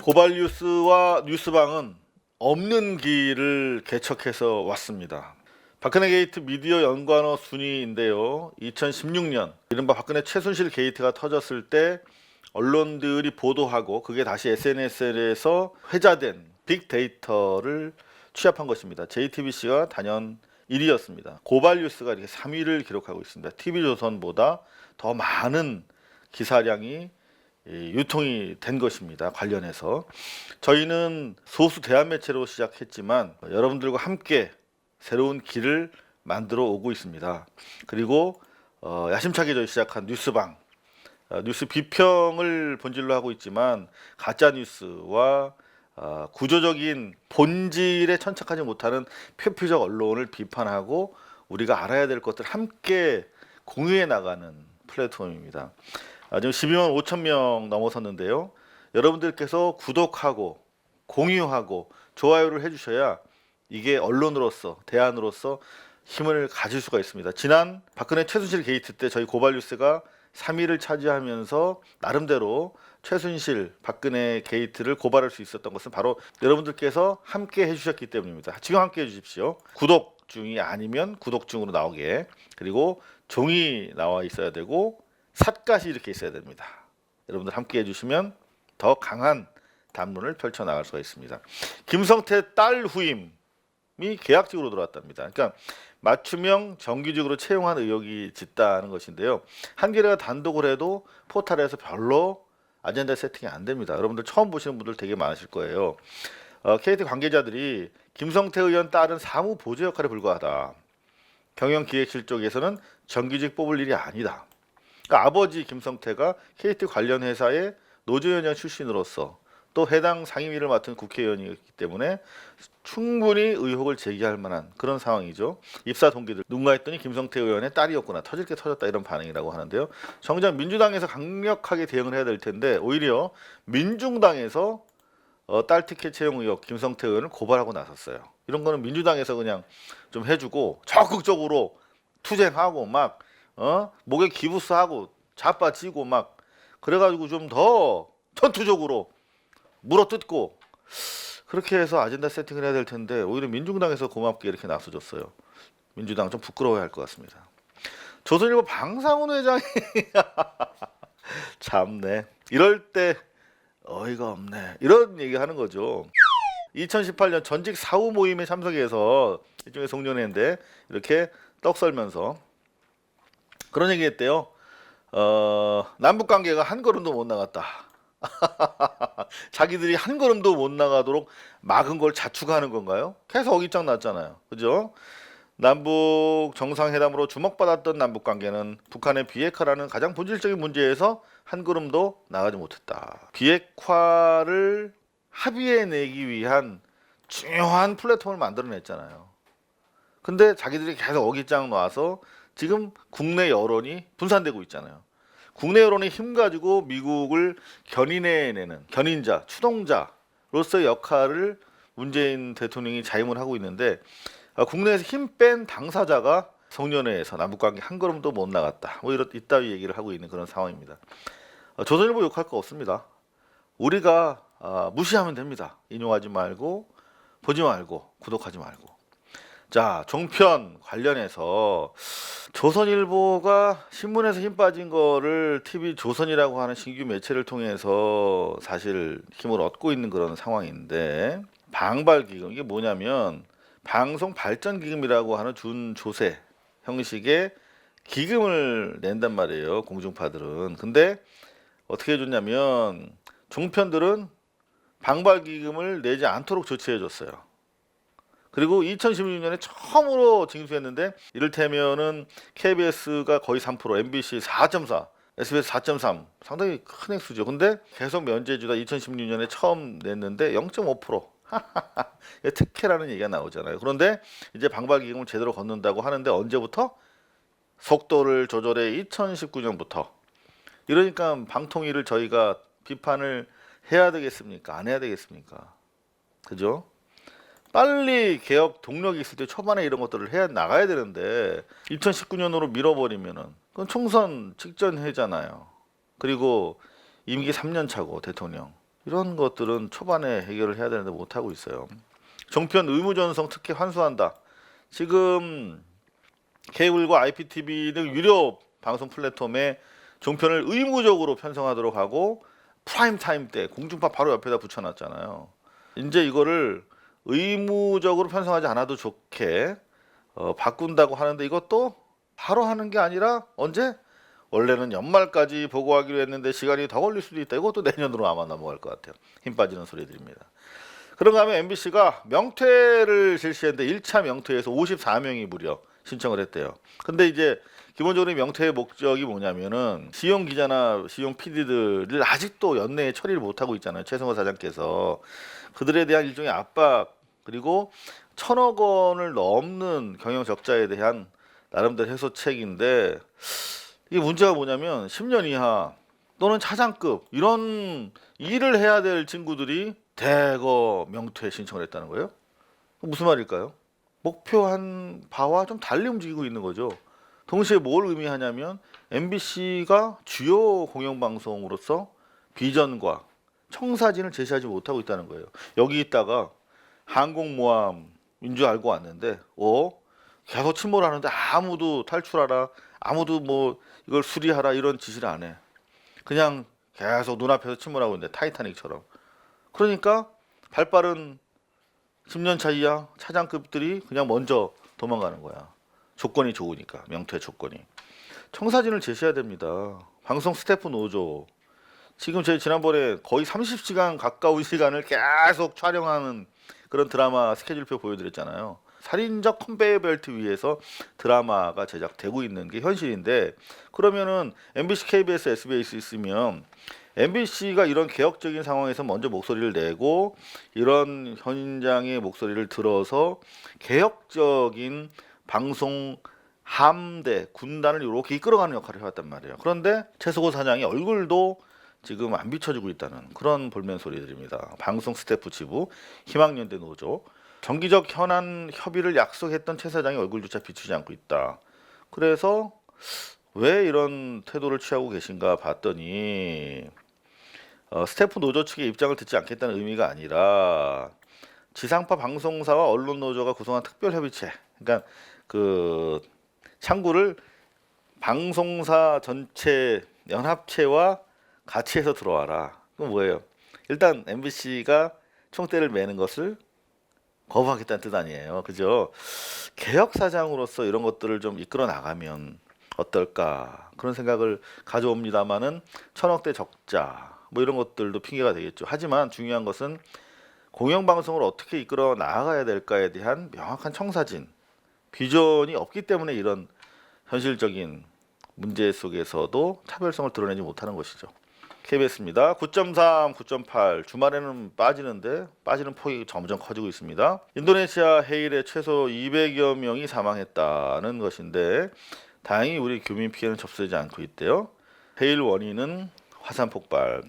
고발뉴스와 뉴스방은 없는 길을 개척해서 왔습니다. 박근혜 게이트 미디어 연관어 순위인데요. 2016년 이른바 박근혜 최순실 게이트가 터졌을 때 언론들이 보도하고 그게 다시 SNS에서 회자된 빅데이터를 취합한 것입니다. JTBC가 단연 1위였습니다. 고발뉴스가 이렇게 3위를 기록하고 있습니다. TV조선보다 더 많은 기사량이 유통이 된 것입니다. 관련해서 저희는 소수 대한매체로 시작했지만 여러분들과 함께 새로운 길을 만들어 오고 있습니다. 그리고 야심차게 저희 시작한 뉴스방, 뉴스 비평을 본질로 하고 있지만 가짜 뉴스와 구조적인 본질에 천착하지 못하는 표피적 언론을 비판하고 우리가 알아야 될 것들 함께 공유해 나가는 플랫폼입니다. 지금 12만 5천 명 넘어섰는데요. 여러분들께서 구독하고 공유하고 좋아요를 해주셔야 이게 언론으로서 대안으로서 힘을 가질 수가 있습니다. 지난 박근혜 최순실 게이트 때 저희 고발뉴스가 3위를 차지하면서 나름대로 최순실 박근혜 게이트를 고발할 수 있었던 것은 바로 여러분들께서 함께 해주셨기 때문입니다. 지금 함께 해주십시오. 구독 중이 아니면 구독 중으로 나오게, 그리고 종이 나와 있어야 되고 삿갓이 이렇게 있어야 됩니다. 여러분들 함께 해주시면 더 강한 담론을 펼쳐나갈 수가 있습니다. 김성태 딸 후임이 계약직으로 들어왔답니다. 그러니까 맞춤형 정규직으로 채용한 의혹이 짙다는 것인데요. 한겨레가 단독을 해도 포탈에서 별로 아젠다 세팅이 안 됩니다. 여러분들 처음 보시는 분들 되게 많으실 거예요. KT 관계자들이 김성태 의원 딸은 사무 보조 역할에 불과하다. 경영기획실 쪽에서는 정규직 뽑을 일이 아니다. 그러니까 아버지 김성태가 KT 관련 회사의 노조위원장 출신으로서 또 해당 상임위를 맡은 국회의원이기 때문에 충분히 의혹을 제기할 만한 그런 상황이죠. 입사 동기들 누군가 했더니 김성태 의원의 딸이었구나, 터질 게 터졌다, 이런 반응이라고 하는데요. 정작 민주당에서 강력하게 대응을 해야 될 텐데 오히려 민중당에서 딸 티켓 채용 의혹 김성태 의원을 고발하고 나섰어요. 이런 거는 민주당에서 그냥 좀 해주고 적극적으로 투쟁하고 막 목에 기부스하고 자빠지고 막 그래가지고 좀 더 전투적으로 물어뜯고 그렇게 해서 아젠다 세팅을 해야 될 텐데 오히려 민중당에서 고맙게 이렇게 나서줬어요. 민주당 좀 부끄러워야 할 것 같습니다. 조선일보 방상훈 회장이 참네, 이럴 때 어이가 없네, 이런 얘기 하는 거죠. 2018년 전직 사후 모임에 참석해서 일종의 송년회인데 이렇게 떡 썰면서 그런 얘기 했대요. 남북 관계가 한 걸음도 못 나갔다. 자기들이 한 걸음도 못 나가도록 막은 걸 자축하는 건가요? 계속 어깃장 났잖아요. 그죠? 남북 정상회담으로 주목받았던 남북 관계는 북한의 비핵화라는 가장 본질적인 문제에서 한 걸음도 나가지 못했다. 비핵화를 합의해내기 위한 중요한 플랫폼을 만들어냈잖아요. 근데 자기들이 계속 어깃장 놔서 지금 국내 여론이 분산되고 있잖아요. 국내 여론의 힘 가지고 미국을 견인해내는 견인자, 추동자로서의 역할을 문재인 대통령이 자임을 하고 있는데 국내에서 힘 뺀 당사자가 송년회에서 남북관계 한 걸음도 못 나갔다. 뭐 이따위 얘기를 하고 있는 그런 상황입니다. 조선일보 욕할 거 없습니다. 우리가 무시하면 됩니다. 인용하지 말고 보지 말고 구독하지 말고. 자, 종편 관련해서 조선일보가 신문에서 힘 빠진 거를 TV조선이라고 하는 신규 매체를 통해서 사실 힘을 얻고 있는 그런 상황인데, 방발기금, 이게 뭐냐면 방송발전기금이라고 하는 준조세 형식의 기금을 낸단 말이에요, 공중파들은. 근데 어떻게 해줬냐면 종편들은 방발기금을 내지 않도록 조치해줬어요. 그리고 2016년에 처음으로 징수했는데 이를테면은 KBS가 거의 3%, MBC 4.4, SBS 4.3, 상당히 큰 액수죠. 근데 계속 면제주다 2016년에 처음 냈는데 0.5%. 특혜라는 얘기가 나오잖아요. 그런데 이제 방발기금을 제대로 걷는다고 하는데 언제부터? 속도를 조절해 2019년부터. 이러니까 방통위를 저희가 비판을 해야 되겠습니까? 안 해야 되겠습니까? 그죠? 빨리 개혁 동력이 있을 때 초반에 이런 것들을 해 나가야 되는데 2019년으로 밀어버리면은 그건 총선 직전 해잖아요. 그리고 임기 3년 차고 대통령. 이런 것들은 초반에 해결을 해야 되는데 못하고 있어요. 종편 의무전송 특혜 환수한다. 지금 케이블과 IPTV 등 유료 방송 플랫폼에 종편을 의무적으로 편성하도록 하고 프라임 타임 때 공중파 바로 옆에다 붙여놨잖아요. 이제 이거를 의무적으로 편성하지 않아도 좋게 바꾼다고 하는데 이것도 바로 하는 게 아니라 언제? 원래는 연말까지 보고하기로 했는데 시간이 더 걸릴 수도 있다. 이것도 내년으로 아마 넘어갈 것 같아요. 힘 빠지는 소리들입니다. 그런가 하면 MBC가 명퇴를 실시했는데 1차 명퇴에서 54명이 무려 신청을 했대요. 근데 이제 기본적으로 명퇴의 목적이 뭐냐면은 시용 기자나 시용 PD들을 아직도 연내에 처리를 못하고 있잖아요. 최성호 사장께서. 그들에 대한 일종의 압박, 그리고 1,000억 원을 넘는 경영 적자에 대한 나름대로 해소책인데, 이게 문제가 뭐냐면 10년 이하 또는 차장급 이런 일을 해야 될 친구들이 대거 명퇴 신청을 했다는 거예요. 무슨 말일까요? 목표한 바와 좀 달리 움직이고 있는 거죠. 동시에 뭘 의미하냐면 MBC가 주요 공영방송으로서 비전과 청사진을 제시하지 못하고 있다는 거예요. 여기 있다가 항공모함인 줄 알고 왔는데 계속 침몰하는데 아무도 탈출하라, 아무도 뭐 이걸 수리하라 이런 지시를 안 해. 그냥 계속 눈앞에서 침몰하고 있는데 타이타닉처럼. 그러니까 발빠른 10년 차 이하 차장급들이 그냥 먼저 도망가는 거야. 조건이 좋으니까, 명퇴 조건이. 청사진을 제시해야 됩니다. 방송 스태프 노조. 지금 제 지난번에 거의 30시간 가까운 시간을 계속 촬영하는 그런 드라마 스케줄표 보여드렸잖아요. 살인적 컨베이어 벨트 위에서 드라마가 제작되고 있는 게 현실인데, 그러면은 MBC, KBS, SBS 있으면 MBC가 이런 개혁적인 상황에서 먼저 목소리를 내고 이런 현장의 목소리를 들어서 개혁적인 방송 함대, 군단을 이렇게 이끌어가는 역할을 해왔단 말이에요. 그런데 최석호 사장의 얼굴도 지금 안 비춰지고 있다는 그런 볼멘 소리들입니다. 방송 스태프 지부, 희망연대 노조, 정기적 현안 협의를 약속했던 최 사장의 얼굴조차 비추지 않고 있다. 그래서 왜 이런 태도를 취하고 계신가 봤더니 스태프 노조 측의 입장을 듣지 않겠다는 의미가 아니라 지상파 방송사와 언론 노조가 구성한 특별협의체, 그러니까 그 창구를 방송사 전체 연합체와 같이 해서 들어와라. 그건 뭐예요? 일단 MBC가 총대를 매는 것을 거부하겠다는 뜻 아니에요. 그죠? 개혁사장으로서 이런 것들을 좀 이끌어 나가면 어떨까 그런 생각을 가져옵니다마는 1,000억대 적자 뭐 이런 것들도 핑계가 되겠죠. 하지만 중요한 것은 공영방송을 어떻게 이끌어 나아가야 될까에 대한 명확한 청사진, 비전이 없기 때문에 이런 현실적인 문제 속에서도 차별성을 드러내지 못하는 것이죠. KBS입니다. 9.3, 9.8 주말에는 빠지는데 빠지는 폭이 점점 커지고 있습니다. 인도네시아 해일에 최소 200여 명이 사망했다는 것인데 다행히 우리 교민 피해는 접수되지 않고 있대요. 해일 원인은 화산 폭발.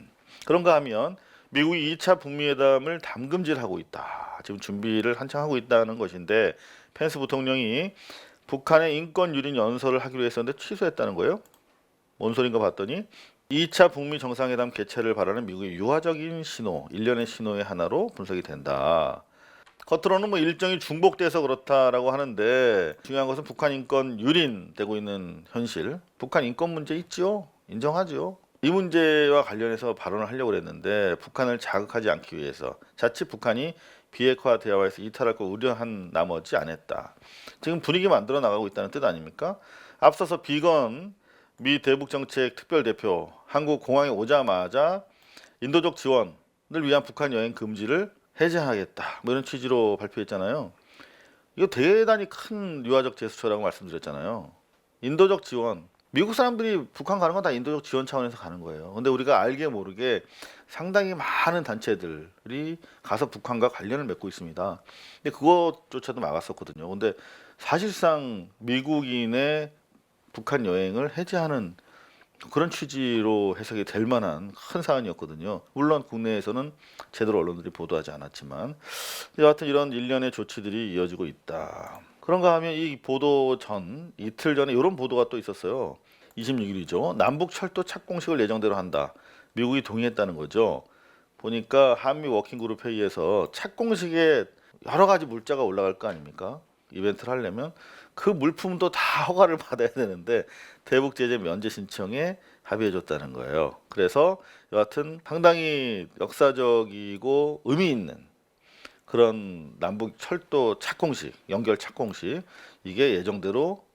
그런가 하면 미국이 2차 북미회담을 담금질하고 있다. 지금 준비를 한창 하고 있다는 것인데 펜스 부통령이 북한의 인권 유린 연설을 하기로 했었는데 취소했다는 거예요. 뭔 소린가 봤더니 2차 북미 정상회담 개최를 바라는 미국의 유화적인 신호, 일련의 신호의 하나로 분석이 된다. 겉으로는 뭐 일정이 중복돼서 그렇다라고 하는데 중요한 것은 북한 인권 유린되고 있는 현실. 북한 인권 문제 있죠? 인정하죠. 이 문제와 관련해서 발언을 하려고 했는데 북한을 자극하지 않기 위해서 자칫 북한이 비핵화 대화에서 이탈할 걸 우려한 나머지 안 했다. 지금 분위기 만들어 나가고 있다는 뜻 아닙니까? 앞서서 비건 미 대북정책 특별대표 한국 공항에 오자마자 인도적 지원을 위한 북한 여행 금지를 해제하겠다 뭐 이런 취지로 발표했잖아요. 이거 대단히 큰 유화적 제스처라고 말씀드렸잖아요. 인도적 지원, 미국 사람들이 북한 가는 건 다 인도적 지원 차원에서 가는 거예요. 근데 우리가 알게 모르게 상당히 많은 단체들이 가서 북한과 관련을 맺고 있습니다. 근데 그것조차도 막았었거든요. 근데 사실상 미국인의 북한 여행을 해제하는 그런 취지로 해석이 될 만한 큰 사안이었거든요. 물론 국내에서는 제대로 언론들이 보도하지 않았지만 여하튼 이런 일련의 조치들이 이어지고 있다. 그런가 하면 이 보도 전 이틀 전에 이런 보도가 또 있었어요. 26일이죠. 남북 철도 착공식을 예정대로 한다. 미국이 동의했다는 거죠. 보니까 한미 워킹그룹 회의에서 착공식에 여러 가지 물자가 올라갈 거 아닙니까? 이벤트를 하려면 그 물품도 다 허가를 받아야 되는데 대북 제재 면제 신청에 합의해 줬다는 거예요. 그래서 여하튼 상당히 역사적이고 의미 있는 그런 남북 철도 착공식, 연결 착공식 이게 예정대로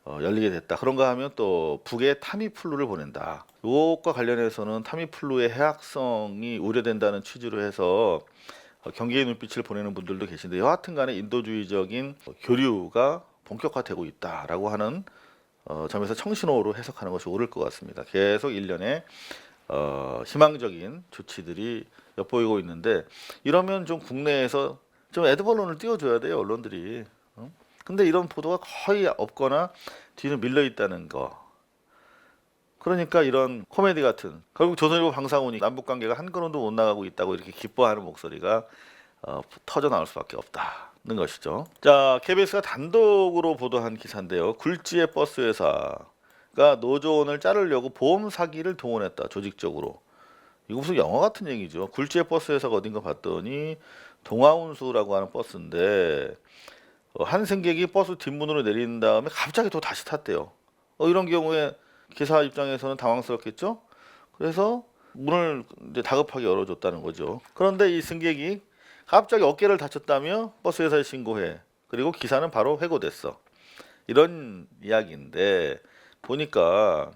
열리게 됐다. 그런가 하면 또 북에 타미플루를 보낸다. 이것과 관련해서는 타미플루의 해악성이 우려된다는 취지로 해서 경계의 눈빛을 보내는 분들도 계신데 여하튼간에 인도주의적인 교류가 본격화되고 있다라고 하는 점에서 청신호로 해석하는 것이 옳을 것 같습니다. 계속 일련의 희망적인 조치들이 엿보이고 있는데 이러면 좀 국내에서 좀 애드벌론을 띄워줘야 돼요 언론들이. 근데 이런 보도가 거의 없거나 뒤는 밀려 있다는 거. 그러니까 이런 코미디 같은 결국 조선일보 방상훈이 남북 관계가 한 걸음도 못 나가고 있다고 이렇게 기뻐하는 목소리가 터져 나올 수밖에 없다는 것이죠. 자, KBS가 단독으로 보도한 기사인데요. 굴지의 버스 회사가 노조원을 자르려고 보험 사기를 동원했다. 조직적으로. 이거 무슨 영화 같은 얘기죠. 굴지의 버스 회사가 어딘가 봤더니 동아운수라고 하는 버스인데 한 승객이 버스 뒷문으로 내린 다음에 갑자기 또 다시 탔대요. 이런 경우에 기사 입장에서는 당황스럽겠죠. 그래서 문을 이제 다급하게 열어줬다는 거죠. 그런데 이 승객이 갑자기 어깨를 다쳤다며 버스 회사에 신고해. 그리고 기사는 바로 해고됐어. 이런 이야기인데 보니까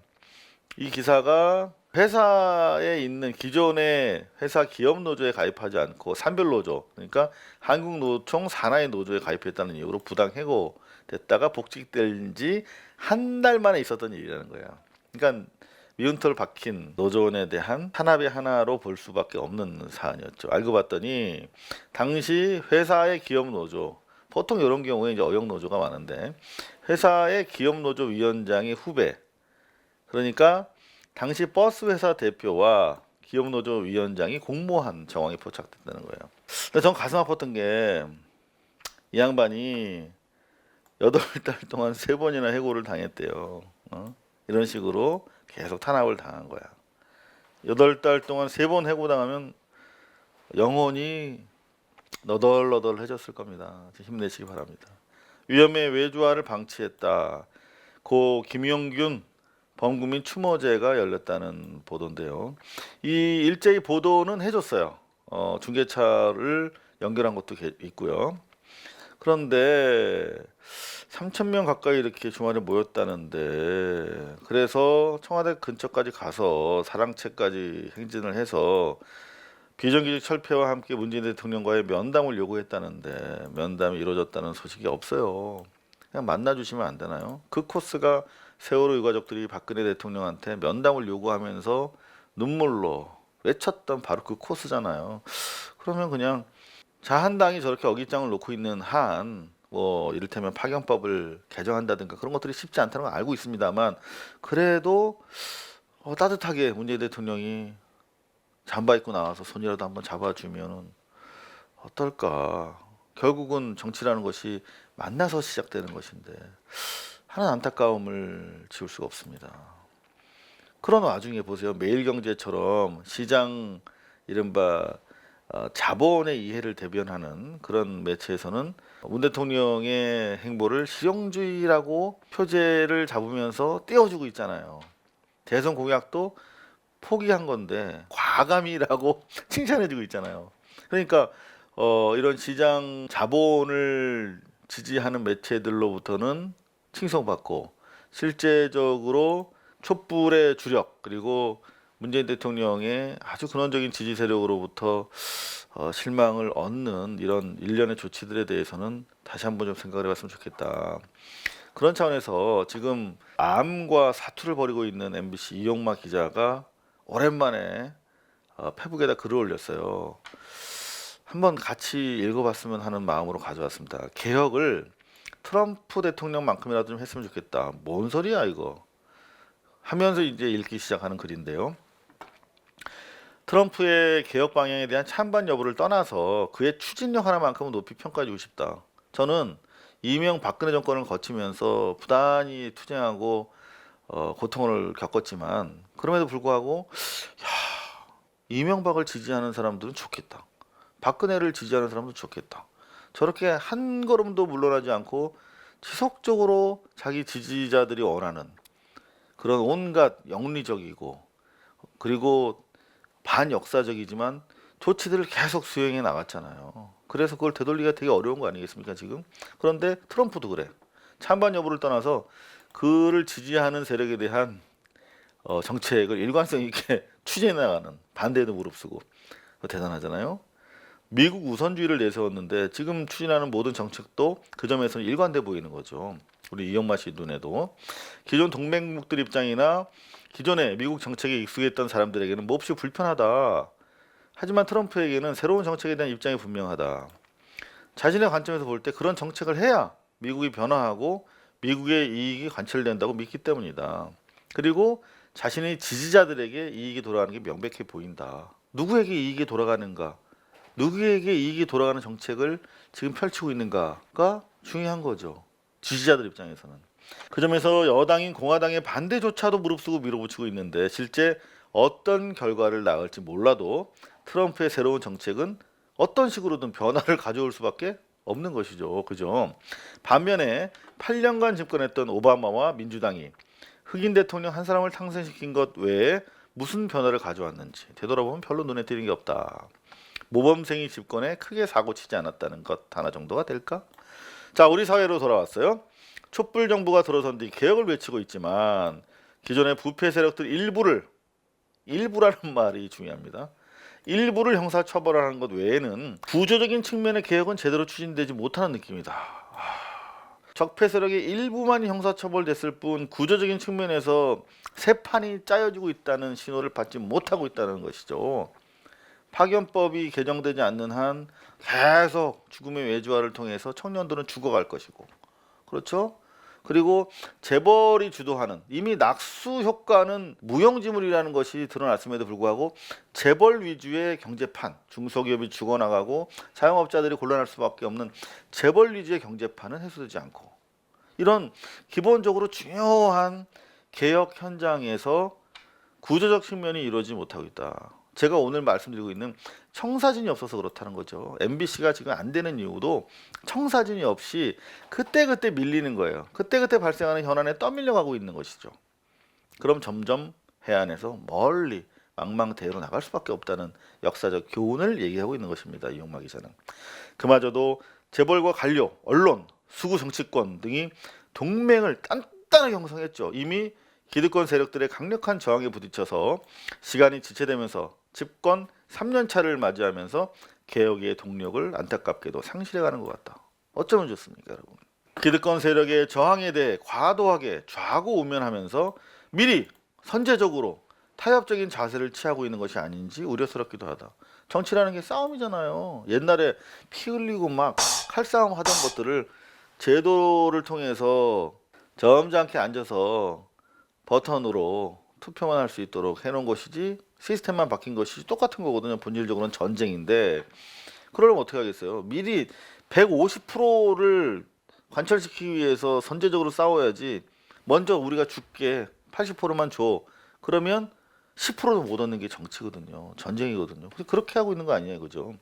이 기사가 회사에 있는 기존의 회사 기업 노조에 가입하지 않고 산별 노조, 그러니까 한국노총 산하의 노조에 가입했다는 이유로 부당 해고됐다가 복직된 지 한 달 만에 있었던 일이라는 거예요. 그러니까 미운 털 박힌 노조원에 대한 탄압의 하나로 볼 수밖에 없는 사안이었죠. 알고 봤더니 당시 회사의 기업 노조, 보통 이런 경우에 이제 어용 노조가 많은데 회사의 기업 노조 위원장의 후배, 그러니까 당시 버스 회사 대표와 기업 노조 위원장이 공모한 정황이 포착됐다는 거예요. 근데 전 가슴 아팠던 게 이 양반이 8달 동안 3번이나 해고를 당했대요. 이런 식으로 계속 탄압을 당한 거야. 8달 동안 3번 해고당하면 영혼이 너덜너덜해졌을 겁니다. 힘내시기 바랍니다. 위험의 외주화를 방치했다. 고 김용균 범국민 추모제가 열렸다는 보도인데요. 이 일제히 보도는 해줬어요. 중계차를 연결한 것도 있고요. 그런데 3,000명 가까이 이렇게 주말에 모였다는데 그래서 청와대 근처까지 가서 사랑채까지 행진을 해서 비정규직 철폐와 함께 문재인 대통령과의 면담을 요구했다는데 면담이 이루어졌다는 소식이 없어요. 그냥 만나주시면 안 되나요? 그 코스가 세월호 유가족들이 박근혜 대통령한테 면담을 요구하면서 눈물로 외쳤던 바로 그 코스잖아요. 그러면 그냥 자한당이 저렇게 어깃장을 놓고 있는 한 뭐 이를테면 파견법을 개정한다든가 그런 것들이 쉽지 않다는 걸 알고 있습니다만 그래도 따뜻하게 문재인 대통령이 잠바 입고 나와서 손이라도 한번 잡아주면은 어떨까. 결국은 정치라는 것이 만나서 시작되는 것인데 하는 안타까움을 지울 수가 없습니다. 그런 와중에 보세요. 매일경제처럼 시장 이른바 자본의 이해를 대변하는 그런 매체에서는 문 대통령의 행보를 실용주의라고 표제를 잡으면서 띄워주고 있잖아요. 대선 공약도 포기한 건데 과감이라고 칭찬해주고 있잖아요. 그러니까 이런 시장 자본을 지지하는 매체들로부터는 칭송받고 실제적으로 촛불의 주력 그리고 문재인 대통령의 아주 근원적인 지지 세력으로부터 실망을 얻는 이런 일련의 조치들에 대해서는 다시 한번 좀 생각을 해봤으면 좋겠다. 그런 차원에서 지금 암과 사투를 벌이고 있는 MBC 이용마 기자가 오랜만에 페북에다 글을 올렸어요. 한번 같이 읽어봤으면 하는 마음으로 가져왔습니다. 개혁을 트럼프 대통령만큼이라도 좀 했으면 좋겠다. 뭔 소리야 이거 하면서 이제 읽기 시작하는 글인데요. 트럼프의 개혁 방향에 대한 찬반 여부를 떠나서 그의 추진력 하나만큼은 높이 평가해주고 싶다. 저는 이명 박근혜 정권을 거치면서 부단히 투쟁하고 고통을 겪었지만 그럼에도 불구하고 이명박을 지지하는 사람들은 좋겠다. 박근혜를 지지하는 사람도 좋겠다. 저렇게 한 걸음도 물러나지 않고 지속적으로 자기 지지자들이 원하는 그런 온갖 영리적이고 그리고 반역사적이지만 조치들을 계속 수행해 나갔잖아요. 그래서 그걸 되돌리기가 되게 어려운 거 아니겠습니까 지금? 그런데 트럼프도 그래. 찬반 여부를 떠나서 그를 지지하는 세력에 대한 정책을 일관성 있게 추진해 나가는, 반대에도 무릅쓰고, 대단하잖아요. 미국 우선주의를 내세웠는데 지금 추진하는 모든 정책도 그 점에서는 일관돼 보이는 거죠. 우리 이영마 씨 눈에도 기존 동맹국들 입장이나 기존에 미국 정책에 익숙했던 사람들에게는 몹시 불편하다. 하지만 트럼프에게는 새로운 정책에 대한 입장이 분명하다. 자신의 관점에서 볼 때 그런 정책을 해야 미국이 변화하고 미국의 이익이 관철된다고 믿기 때문이다. 그리고 자신의 지지자들에게 이익이 돌아가는 게 명백해 보인다. 누구에게 이익이 돌아가는가? 누구에게 이익이 돌아가는 정책을 지금 펼치고 있는가가 중요한 거죠. 지지자들 입장에서는. 그 점에서 여당인 공화당의 반대조차도 무릅쓰고 밀어붙이고 있는데 실제 어떤 결과를 낳을지 몰라도 트럼프의 새로운 정책은 어떤 식으로든 변화를 가져올 수밖에 없는 것이죠. 그죠? 반면에 8년간 집권했던 오바마와 민주당이 흑인 대통령 한 사람을 당선시킨 것 외에 무슨 변화를 가져왔는지 되돌아보면 별로 눈에 띄는 게 없다. 모범생이 집권에 크게 사고치지 않았다는 것 하나 정도가 될까? 자, 우리 사회로 돌아왔어요. 촛불 정부가 들어선 뒤 개혁을 외치고 있지만 기존의 부패 세력들 일부라는 말이 중요합니다. 일부를 형사처벌하는 것 외에는 구조적인 측면의 개혁은 제대로 추진되지 못하는 느낌이다. 적폐 세력의 일부만이 형사처벌됐을 뿐 구조적인 측면에서 새 판이 짜여지고 있다는 신호를 받지 못하고 있다는 것이죠. 파견법이 개정되지 않는 한 계속 죽음의 외주화를 통해서 청년들은 죽어갈 것이고, 그렇죠? 그리고 재벌이 주도하는, 이미 낙수 효과는 무용지물이라는 것이 드러났음에도 불구하고 재벌 위주의 경제판, 중소기업이 죽어나가고 자영업자들이 곤란할 수밖에 없는 재벌 위주의 경제판은 해소되지 않고, 이런 기본적으로 중요한 개혁 현장에서 구조적 측면이 이루어지지 못하고 있다. 제가 오늘 말씀드리고 있는 청사진이 없어서 그렇다는 거죠. MBC가 지금 안 되는 이유도 청사진이 없이 그때그때 밀리는 거예요. 그때그때 발생하는 현안에 떠밀려가고 있는 것이죠. 그럼 점점 해안에서 멀리 망망대해로 나갈 수밖에 없다는 역사적 교훈을 얘기하고 있는 것입니다. 이용마 기자는. 그마저도 재벌과 관료, 언론, 수구 정치권 등이 동맹을 단단하게 형성했죠. 이미 기득권 세력들의 강력한 저항에 부딪혀서 시간이 지체되면서 집권 3년차를 맞이하면서 개혁의 동력을 안타깝게도 상실해가는 것 같다. 어쩌면 좋습니까, 여러분? 기득권 세력의 저항에 대해 과도하게 좌고우면하면서 미리 선제적으로 타협적인 자세를 취하고 있는 것이 아닌지 우려스럽기도 하다. 정치라는 게 싸움이잖아요. 옛날에 피 흘리고 막 칼싸움 하던 것들을 제도를 통해서 점잖게 앉아서 버튼으로 투표만 할 수 있도록 해놓은 것이지 시스템만 바뀐 것이 똑같은 거거든요. 본질적으로는 전쟁인데 그러려면 어떻게 하겠어요? 미리 150%를 관철시키기 위해서 선제적으로 싸워야지. 먼저 우리가 줄게 80%만 줘. 그러면 10%도 못 얻는 게 정치거든요. 전쟁이거든요. 그렇게 하고 있는 거 아니에요, 그죠?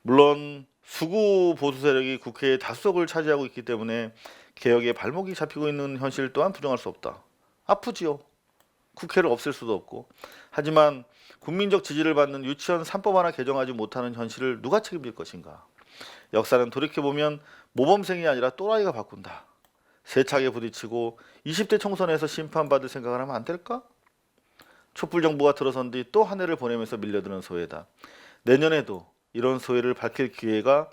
물론 수구 보수 세력이 국회의 다수석을 차지하고 있기 때문에 개혁에 발목이 잡히고 있는 현실 또한 부정할 수 없다. 아프지요. 국회를 없앨 수도 없고. 하지만 국민적 지지를 받는 유치원 3법 하나 개정하지 못하는 현실을 누가 책임질 것인가. 역사는 돌이켜보면 모범생이 아니라 또라이가 바꾼다. 세차게 부딪히고 20대 총선에서 심판받을 생각을 하면 안 될까? 촛불 정부가 들어선 뒤 또 한 해를 보내면서 밀려드는 소외다. 내년에도 이런 소외를 밝힐 기회가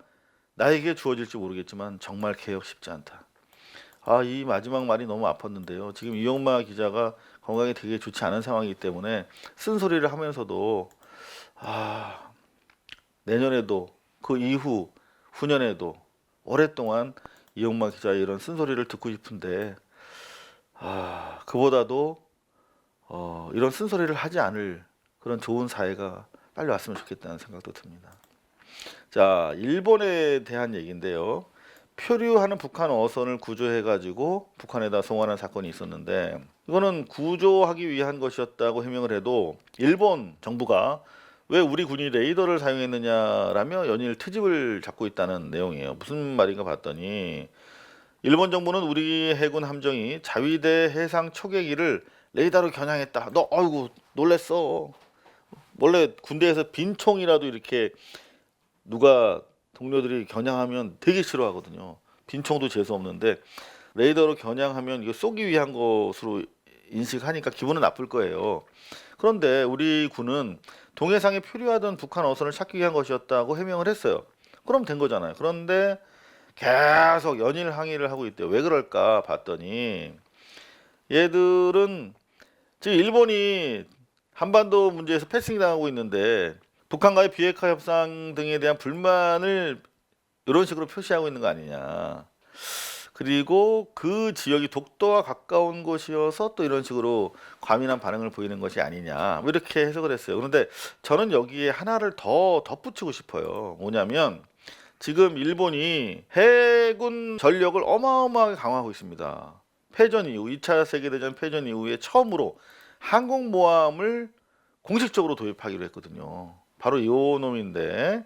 나에게 주어질지 모르겠지만 정말 개혁 쉽지 않다. 이 마지막 말이 너무 아팠는데요. 지금 이용마 기자가 건강이 되게 좋지 않은 상황이기 때문에 쓴소리를 하면서도 내년에도 그 이후 후년에도 오랫동안 이용마 기자의 이런 쓴소리를 듣고 싶은데 그보다도 이런 쓴소리를 하지 않을 그런 좋은 사회가 빨리 왔으면 좋겠다는 생각도 듭니다. 자, 일본에 대한 얘기인데요. 표류하는 북한 어선을 구조해가지고 북한에다 송환한 사건이 있었는데 이거는 구조하기 위한 것이었다고 해명을 해도 일본 정부가 왜 우리 군이 레이더를 사용했느냐라며 연일 트집을 잡고 있다는 내용이에요. 무슨 말인가 봤더니 일본 정부는 우리 해군 함정이 자위대 해상 초계기를 레이더로 겨냥했다. 너 아이고 놀랬어. 원래 군대에서 빈총이라도 이렇게 누가 동료들이 겨냥하면 되게 싫어하거든요. 빈총도 재수 없는데 레이더로 겨냥하면 이거 쏘기 위한 것으로 인식하니까 기분은 나쁠 거예요. 그런데 우리 군은 동해상에 표류하던 북한 어선을 찾기 위한 것이었다고 해명을 했어요. 그럼 된 거잖아요. 그런데 계속 연일 항의를 하고 있대요. 왜 그럴까 봤더니 얘들은 지금 일본이 한반도 문제에서 패싱 당하고 있는데 북한과의 비핵화 협상 등에 대한 불만을 이런 식으로 표시하고 있는 거 아니냐. 그리고 그 지역이 독도와 가까운 곳이어서 또 이런 식으로 과민한 반응을 보이는 것이 아니냐. 뭐 이렇게 해석을 했어요. 그런데 저는 여기에 하나를 더 덧붙이고 싶어요. 뭐냐면 지금 일본이 해군 전력을 어마어마하게 강화하고 있습니다. 패전 이후 2차 세계대전 패전 이후에 처음으로 항공모함을 공식적으로 도입하기로 했거든요. 바로 이 놈인데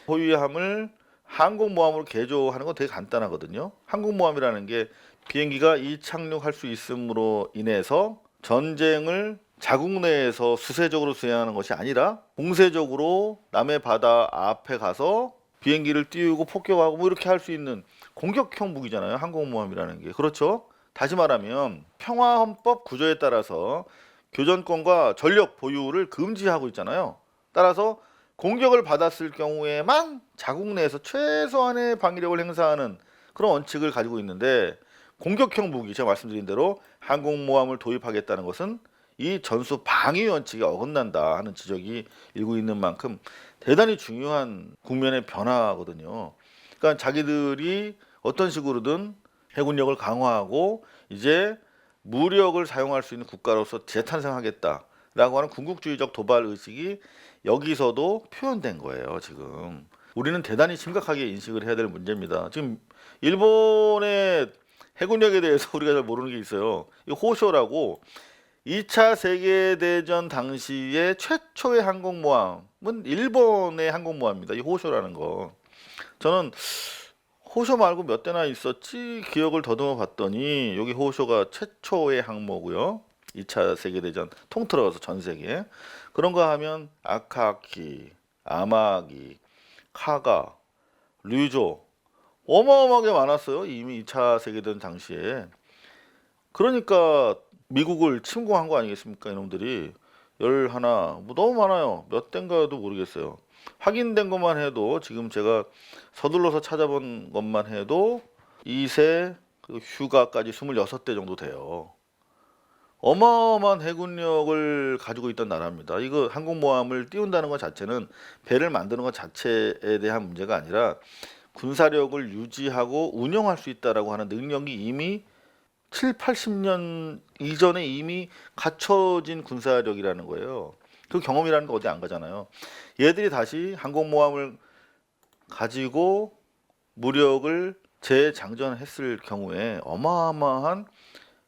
호위함을 항공모함으로 개조하는 건 되게 간단하거든요. 항공모함이라는 게 비행기가 이착륙할 수 있음으로 인해서 전쟁을 자국 내에서 수세적으로 수행하는 것이 아니라 공세적으로 남의 바다 앞에 가서 비행기를 띄우고 폭격하고 뭐 이렇게 할 수 있는 공격형 무기잖아요. 항공모함이라는 게. 그렇죠? 다시 말하면 평화헌법 구조에 따라서 교전권과 전력 보유를 금지하고 있잖아요. 따라서 공격을 받았을 경우에만 자국 내에서 최소한의 방위력을 행사하는 그런 원칙을 가지고 있는데 공격형 무기, 제가 말씀드린 대로 항공모함을 도입하겠다는 것은 이 전수 방위 원칙에 어긋난다 하는 지적이 일고 있는 만큼 대단히 중요한 국면의 변화거든요. 그러니까 자기들이 어떤 식으로든 해군력을 강화하고 이제 무력을 사용할 수 있는 국가로서 재탄생하겠다라고 하는 군국주의적 도발 의식이 여기서도 표현된 거예요. 지금 우리는 대단히 심각하게 인식을 해야 될 문제입니다. 지금 일본의 해군력에 대해서 우리가 잘 모르는 게 있어요. 이 호쇼라고 2차 세계대전 당시에 최초의 항공모함은 일본의 항공모함입니다. 이 호쇼라는 거. 저는 호쇼 말고 몇 대나 있었지 기억을 더듬어 봤더니 여기 호쇼가 최초의 항모고요. 2차 세계대전 통틀어서 전 세계. 그런 거 하면 아카키, 아마기, 카가, 류조 어마어마하게 많았어요. 이미 2차 세계대전 당시에. 그러니까 미국을 침공한 거 아니겠습니까? 이놈들이 11, 뭐 너무 많아요. 몇 대인가도 모르겠어요. 확인된 것만 해도 지금 제가 서둘러서 찾아본 것만 해도 2세 휴가까지 26대 정도 돼요. 어마어마한 해군력을 가지고 있던 나라입니다. 이거 항공모함을 띄운다는 것 자체는 배를 만드는 것 자체에 대한 문제가 아니라 군사력을 유지하고 운영할 수 있다라고 하는 능력이 이미 7, 80년 이전에 이미 갖춰진 군사력이라는 거예요. 그 경험이라는 거 어디 안 가잖아요. 얘들이 다시 항공모함을 가지고 무력을 재장전했을 경우에 어마어마한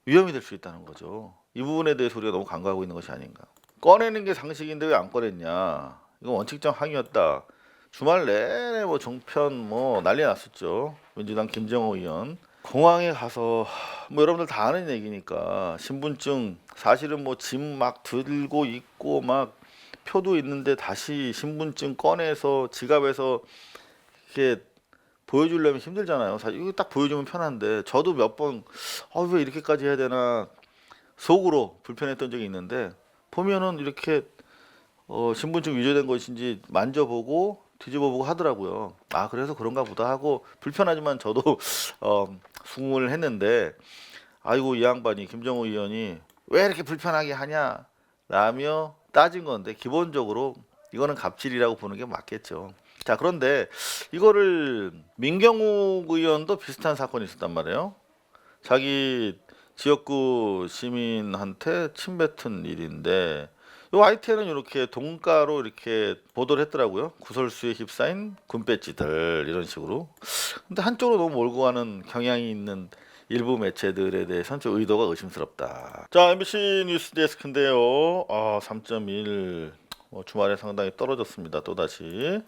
위험이 될 수 있다는 거죠. 이 부분에 대해서 우리가 너무 간과하고 있는 것이 아닌가. 꺼내는 게 상식인데 왜 안 꺼냈냐. 이건 원칙적 항의였다. 주말 내내 뭐 종편 뭐 난리 났었죠. 민주당 김정호 의원. 공항에 가서 뭐 여러분들 다 아는 얘기니까 신분증 사실은 뭐 짐 막 들고 있고 막 표도 있는데 다시 신분증 꺼내서 지갑에서 이렇게 보여주려면 힘들잖아요. 사실 이거 딱 보여주면 편한데 저도 몇 번 왜 이렇게까지 해야 되나 속으로 불편했던 적이 있는데 보면은 이렇게 신분증 위조된 것인지 만져보고 뒤집어보고 하더라고요. 아 그래서 그런가 보다 하고 불편하지만 저도 수긍을 했는데 아이고 이 양반이 김정우 의원이 왜 이렇게 불편하게 하냐 라며 따진 건데 기본적으로 이거는 갑질이라고 보는 게 맞겠죠. 자 그런데 이거를 민경욱 의원도 비슷한 사건이 있었단 말이에요. 자기 지역구 시민한테 침뱉은 일인데 요 YTN은 이렇게 동가로 이렇게 보도를 했더라고요. 구설수에 휩싸인 군배지들 이런 식으로. 근데 한쪽으로 너무 몰고 가는 경향이 있는 일부 매체들에 대해서는 좀 의도가 의심스럽다. 자 MBC 뉴스 데스크인데요. 3.1 주말에 상당히 떨어졌습니다. 또다시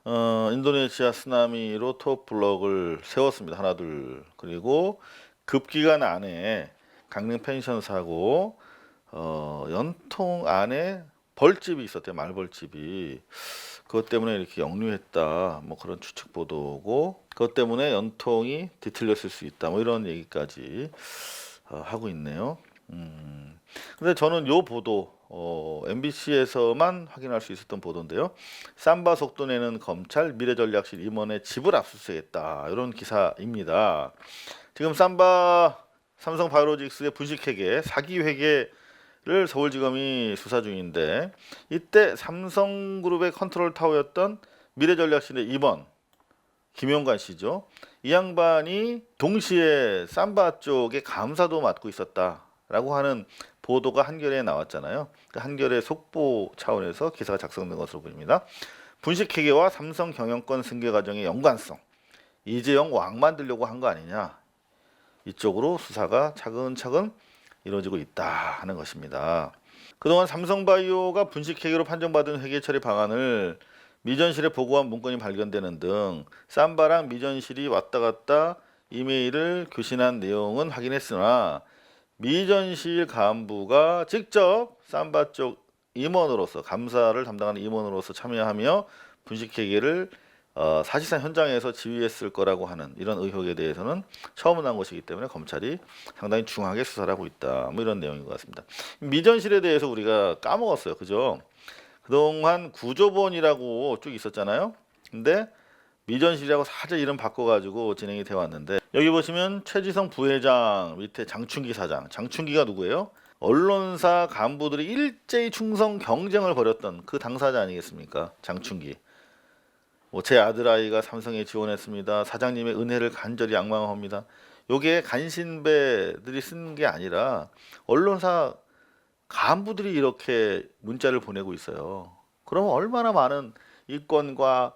인도네시아 쓰나미로 톱블럭을 세웠습니다. 하나 둘. 그리고 급기간 안에 강릉 펜션 사고 연통 안에 벌집이 있었대요. 말벌집이. 그것 때문에 이렇게 역류했다. 뭐 그런 추측 보도고 그것 때문에 연통이 뒤틀렸을 수 있다. 뭐 이런 얘기까지 하고 있네요. 근데 저는 요 보도 MBC에서만 확인할 수 있었던 보도인데요. 삼바 속도 내는 검찰 미래전략실 임원의 집을 압수수색했다. 이런 기사입니다. 지금 삼바 삼성바이오로직스의 분식회계 사기 회계를 서울지검이 수사 중인데 이때 삼성그룹의 컨트롤 타워였던 미래전략실의 임원 김용관 씨죠. 이 양반이 동시에 삼바 쪽의 감사도 맡고 있었다라고 하는 보도가 한겨레에 나왔잖아요. 그 한겨레 속보 차원에서 기사가 작성된 것으로 보입니다. 분식회계와 삼성 경영권 승계 과정의 연관성, 이재용 왕 만들려고 한 거 아니냐. 이쪽으로 수사가 차근차근 이루어지고 있다 하는 것입니다. 그동안 삼성바이오가 분식회계로 판정받은 회계 처리 방안을 미전실에 보고한 문건이 발견되는 등 삼바랑 미전실이 왔다 갔다 이메일을 교신한 내용은 확인했으나 미전실 간부가 직접 삼바 쪽 임원으로서 감사를 담당하는 임원으로서 참여하며 분식회계를 사실상 현장에서 지휘했을 거라고 하는 이런 의혹에 대해서는 처음 난 것이기 때문에 검찰이 상당히 중하게 수사를 하고 있다. 뭐 이런 내용인 것 같습니다. 미전실에 대해서 우리가 까먹었어요. 그죠? 그동안 구조본이라고 쭉 있었잖아요. 근데 미전실이라고 살짝 이름 바꿔가지고 진행이 되어 왔는데 여기 보시면 최지성 부회장 밑에 장충기 사장. 장충기가 누구예요? 언론사 간부들이 일제히 충성 경쟁을 벌였던 그 당사자 아니겠습니까? 장충기. 제 아들아이가 삼성에 지원했습니다. 사장님의 은혜를 간절히仰망합니다. 요게 간신배들이 쓴 게 아니라 언론사 간부들이 이렇게 문자를 보내고 있어요. 그러면 얼마나 많은 이권과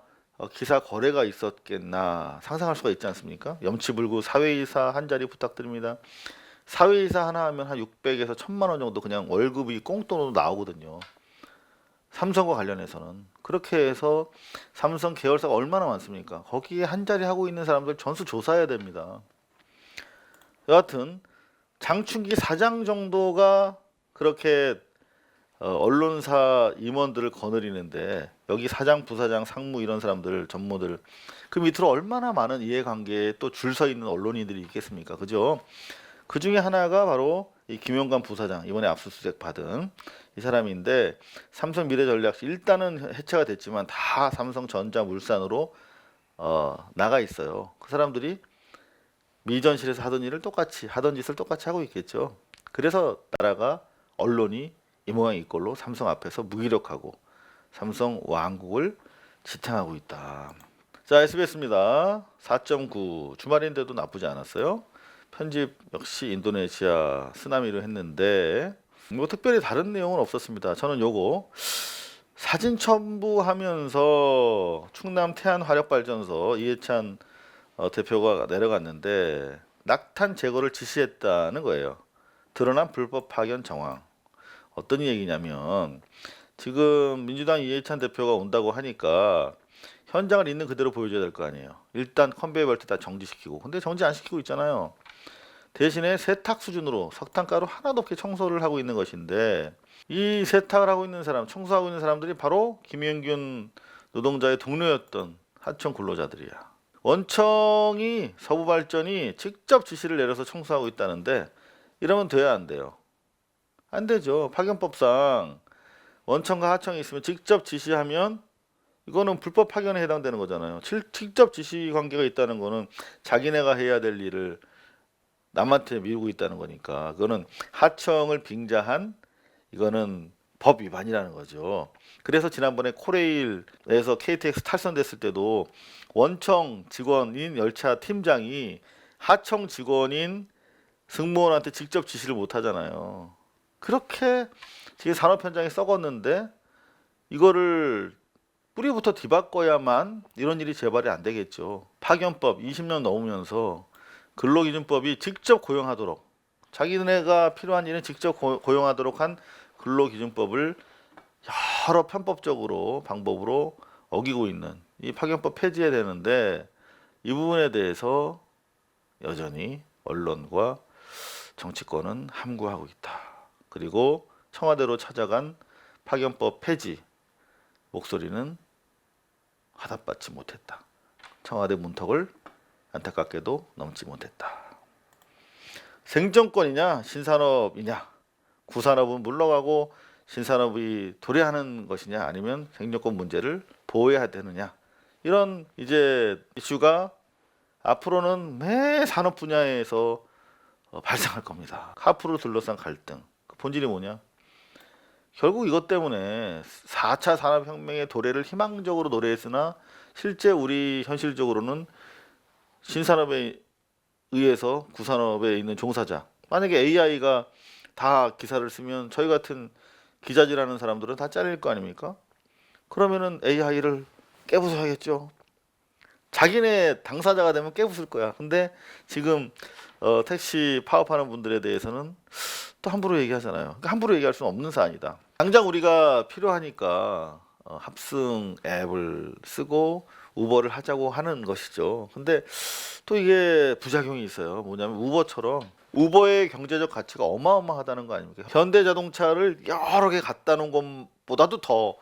기사 거래가 있었겠나 상상할 수가 있지 않습니까? 염치불구 사회이사 한 자리 부탁드립니다. 사회이사 하나 하면 한 600에서 1000만 원 정도 그냥 월급이 꽁돈으로 나오거든요. 삼성과 관련해서는 그렇게 해서 삼성 계열사가 얼마나 많습니까? 거기에 한 자리 하고 있는 사람들 전수 조사해야 됩니다. 여하튼 장충기 사장 정도가 그렇게 언론사 임원들을 거느리는데 여기 사장, 부사장, 상무 이런 사람들, 전무들 그 밑으로 얼마나 많은 이해관계에 또 줄 서 있는 언론인들이 있겠습니까? 그죠? 그 중에 하나가 바로 이 김용관 부사장 이번에 압수수색 받은 이 사람인데 삼성 미래전략실 일단은 해체가 됐지만 다 삼성전자물산으로 나가 있어요. 그 사람들이 미전실에서 하던 일을 똑같이 하던 짓을 똑같이 하고 있겠죠. 그래서 나라가 언론이 이 모양 이 꼴로 삼성 앞에서 무기력하고 삼성 왕국을 지탱하고 있다. 자, SBS입니다. 4.9 주말인데도 나쁘지 않았어요. 편집 역시 인도네시아 쓰나미로 했는데 뭐 특별히 다른 내용은 없었습니다. 저는 요거 사진 첨부하면서 충남 태안 화력발전소 이해찬 대표가 내려갔는데 낙탄 제거를 지시했다는 거예요. 드러난 불법 파견 정황. 어떤 얘기냐면 지금 민주당 이해찬 대표가 온다고 하니까 현장을 있는 그대로 보여줘야 될 거 아니에요. 일단 컨베이어 벨트 다 정지시키고. 근데 정지 안 시키고 있잖아요. 대신에 세탁 수준으로 석탄가루 하나도 없게 청소를 하고 있는 것인데 이 세탁을 하고 있는 사람, 청소하고 있는 사람들이 바로 김영균 노동자의 동료였던 하청 근로자들이야. 원청이 서부발전이 직접 지시를 내려서 청소하고 있다는데 이러면 돼야 안 돼요? 안 되죠. 파견법상 원청과 하청이 있으면 직접 지시하면 이거는 불법 파견에 해당되는 거잖아요. 직접 지시 관계가 있다는 거는 자기네가 해야 될 일을 남한테 미루고 있다는 거니까 그거는 하청을 빙자한 이거는 법 위반이라는 거죠. 그래서 지난번에 코레일에서 KTX 탈선됐을 때도 원청 직원인 열차 팀장이 하청 직원인 승무원한테 직접 지시를 못 하잖아요. 그렇게 지금 산업 현장이 썩었는데 이거를 뿌리부터 뒤바꿔야만 이런 일이 재발이 안 되겠죠. 파견법 20년 넘으면서 근로기준법이 직접 고용하도록 자기네가 필요한 일은 직접 고용하도록 한 근로기준법을 여러 편법적으로 방법으로 어기고 있는 이 파견법 폐지해야 되는데 이 부분에 대해서 여전히 언론과 정치권은 함구하고 있다. 그리고 청와대로 찾아간 파견법 폐지 목소리는 화답받지 못했다. 청와대 문턱을 안타깝게도 넘지 못했다. 생존권이냐 신산업이냐, 구산업은 물러가고 신산업이 도래하는 것이냐, 아니면 생존권 문제를 보호해야 되느냐, 이런 이제 이슈가 앞으로는 매 산업 분야에서 발생할 겁니다. 카푸를 둘러싼 갈등, 그 본질이 뭐냐? 결국 이것 때문에 4차 산업혁명의 도래를 희망적으로 노래했으나 실제 우리 현실적으로는 신산업에 의해서 구산업에 있는 종사자, 만약에 AI가 다 기사를 쓰면 저희 같은 기자질하는 사람들은 다 잘릴 거 아닙니까? 그러면은 AI를 깨부숴야겠죠. 자기네 당사자가 되면 깨부술 거야. 근데 지금 택시 파업하는 분들에 대해서는 또 함부로 얘기하잖아요. 그러니까 함부로 얘기할 수는 없는 사안이다. 당장 우리가 필요하니까 합승 앱을 쓰고 우버를 하자고 하는 것이죠. 근데 또 이게 부작용이 있어요. 뭐냐면 우버처럼 우버의 경제적 가치가 어마어마하다는 거 아닙니까? 현대자동차를 여러 개 갖다 놓은 것보다도 더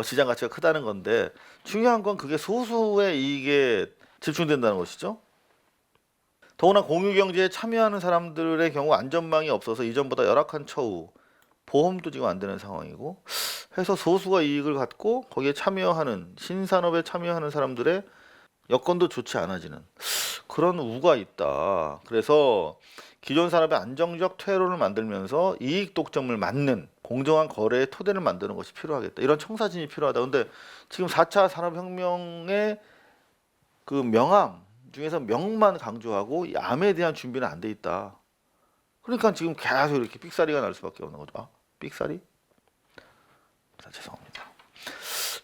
시장 가치가 크다는 건데, 중요한 건 그게 소수의 이익에 집중된다는 것이죠. 더구나 공유경제에 참여하는 사람들의 경우 안전망이 없어서 이전보다 열악한 처우, 보험도 지금 안 되는 상황이고 해서 소수가 이익을 갖고 거기에 참여하는, 신산업에 참여하는 사람들의 여건도 좋지 않아지는 그런 우가 있다. 그래서 기존 산업의 안정적 퇴로를 만들면서 이익 독점을 막는 공정한 거래의 토대를 만드는 것이 필요하겠다. 이런 청사진이 필요하다. 근데 지금 4차 산업혁명의 그 명암 중에서 명만 강조하고 이 암에 대한 준비는 안 돼 있다. 그러니까 지금 계속 이렇게 삑사리가 날 수밖에 없는 거죠. 아, 삑사리? 자, 죄송합니다.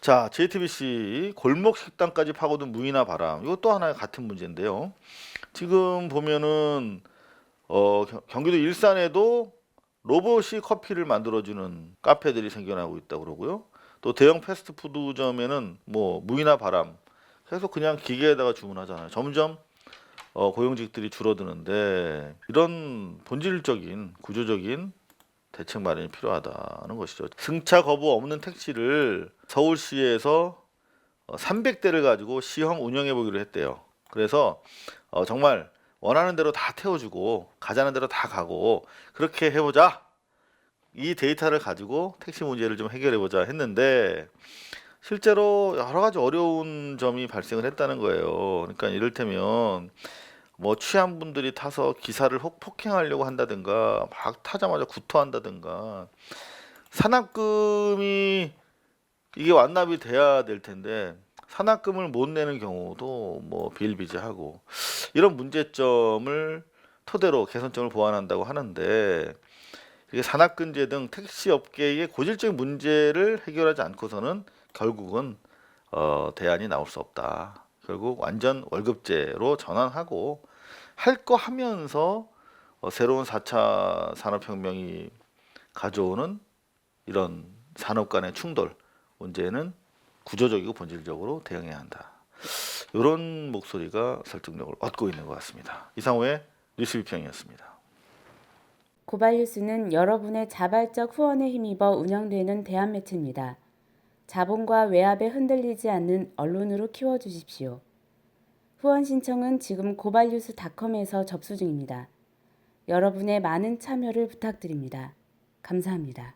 자, JTBC 골목 식당까지 파고든 무이나 바람. 이것도 하나의 같은 문제인데요. 지금 보면은 경기도 일산에도 로봇이 커피를 만들어주는 카페들이 생겨나고 있다고 그러고요. 또 대형 패스트푸드점에는 뭐 무이나 바람 계속 그냥 기계에다가 주문하잖아요. 점점 고용직들이 줄어드는데 이런 본질적인 구조적인 대책 마련이 필요하다는 것이죠. 승차 거부 없는 택시를 서울시에서 300대를 가지고 시험 운영해 보기로 했대요. 그래서 정말 원하는 대로 다 태워주고 가자는 대로 다 가고 그렇게 해보자. 이 데이터를 가지고 택시 문제를 좀 해결해보자 했는데 실제로 여러 가지 어려운 점이 발생을 했다는 거예요. 그러니까 이를테면 뭐 취한 분들이 타서 기사를 폭행하려고 한다든가 막 타자마자 구토한다든가, 산악금이 이게 완납이 돼야 될 텐데 산악금을 못 내는 경우도 뭐 비일비재하고, 이런 문제점을 토대로 개선점을 보완한다고 하는데 이게 산악금제 등 택시 업계의 고질적인 문제를 해결하지 않고서는 결국은 대안이 나올 수 없다. 결국 완전 월급제로 전환하고 할 거 하면서 새로운 4차 산업혁명이 가져오는 이런 산업 간의 충돌 문제는 구조적이고 본질적으로 대응해야 한다. 이런 목소리가 설득력을 얻고 있는 것 같습니다. 이상호의 뉴스 비평이었습니다. 고발뉴스는 여러분의 자발적 후원에 힘입어 운영되는 대한매체입니다. 자본과 외압에 흔들리지 않는 언론으로 키워주십시오. 후원 신청은 지금 고발뉴스닷컴에서 접수 중입니다. 여러분의 많은 참여를 부탁드립니다. 감사합니다.